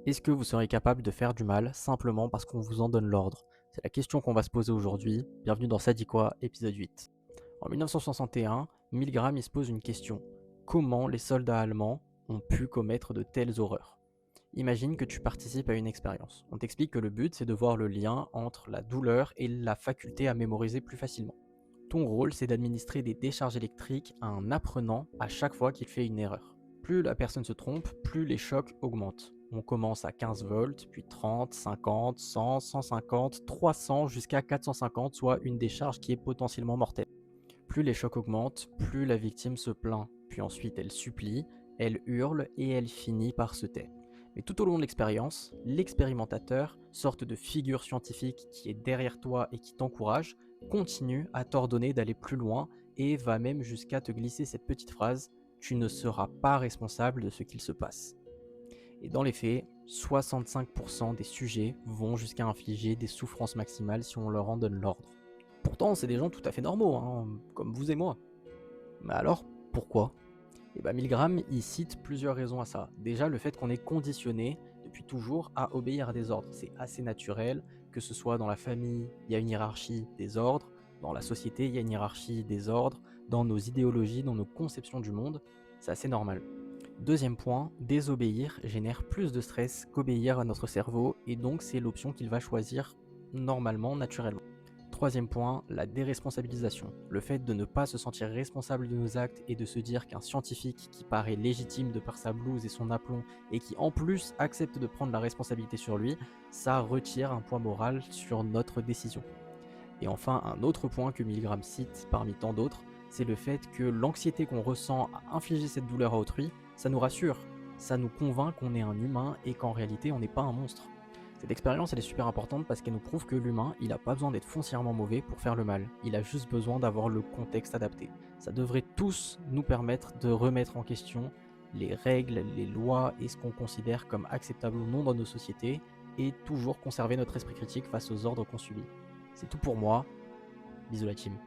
Est-ce que vous serez capable de faire du mal simplement parce qu'on vous en donne l'ordre? C'est la question qu'on va se poser aujourd'hui. Bienvenue dans Ça dit quoi, épisode 8. En 1961, Milgram il se pose une question. Comment les soldats allemands ont pu commettre de telles horreurs? Imagine que tu participes à une expérience. On t'explique que le but c'est de voir le lien entre la douleur et la faculté à mémoriser plus facilement. Ton rôle c'est d'administrer des décharges électriques à un apprenant à chaque fois qu'il fait une erreur. Plus la personne se trompe, plus les chocs augmentent. On commence à 15 volts, puis 30, 50, 100, 150, 300 jusqu'à 450, soit une décharge qui est potentiellement mortelle. Plus les chocs augmentent, plus la victime se plaint, puis ensuite elle supplie, elle hurle et elle finit par se taire. Mais tout au long de l'expérience, l'expérimentateur, sorte de figure scientifique qui est derrière toi et qui t'encourage, continue à t'ordonner d'aller plus loin et va même jusqu'à te glisser cette petite phrase: tu ne seras pas responsable de ce qu'il se passe. Et dans les faits, 65% des sujets vont jusqu'à infliger des souffrances maximales si on leur en donne l'ordre. Pourtant, c'est des gens tout à fait normaux, hein, comme vous et moi. Mais alors, pourquoi? Et bah Milgram, il cite plusieurs raisons à ça. Déjà, le fait qu'on est conditionné depuis toujours à obéir à des ordres. C'est assez naturel, que ce soit dans la famille, il y a une hiérarchie des ordres, dans la société, il y a une hiérarchie des ordres, dans nos idéologies, dans nos conceptions du monde, c'est assez normal. Deuxième point, désobéir génère plus de stress qu'obéir à notre cerveau, et donc c'est l'option qu'il va choisir normalement, naturellement. Troisième point, la déresponsabilisation. Le fait de ne pas se sentir responsable de nos actes et de se dire qu'un scientifique qui paraît légitime de par sa blouse et son aplomb et qui en plus accepte de prendre la responsabilité sur lui, ça retire un poids moral sur notre décision. Et enfin, un autre point que Milgram cite parmi tant d'autres, c'est le fait que l'anxiété qu'on ressent à infliger cette douleur à autrui, ça nous rassure, ça nous convainc qu'on est un humain et qu'en réalité on n'est pas un monstre. Cette expérience elle est super importante parce qu'elle nous prouve que l'humain il a pas besoin d'être foncièrement mauvais pour faire le mal, il a juste besoin d'avoir le contexte adapté. Ça devrait tous nous permettre de remettre en question les règles, les lois et ce qu'on considère comme acceptable ou non dans nos sociétés et toujours conserver notre esprit critique face aux ordres qu'on subit. C'est tout pour moi, bisous la team.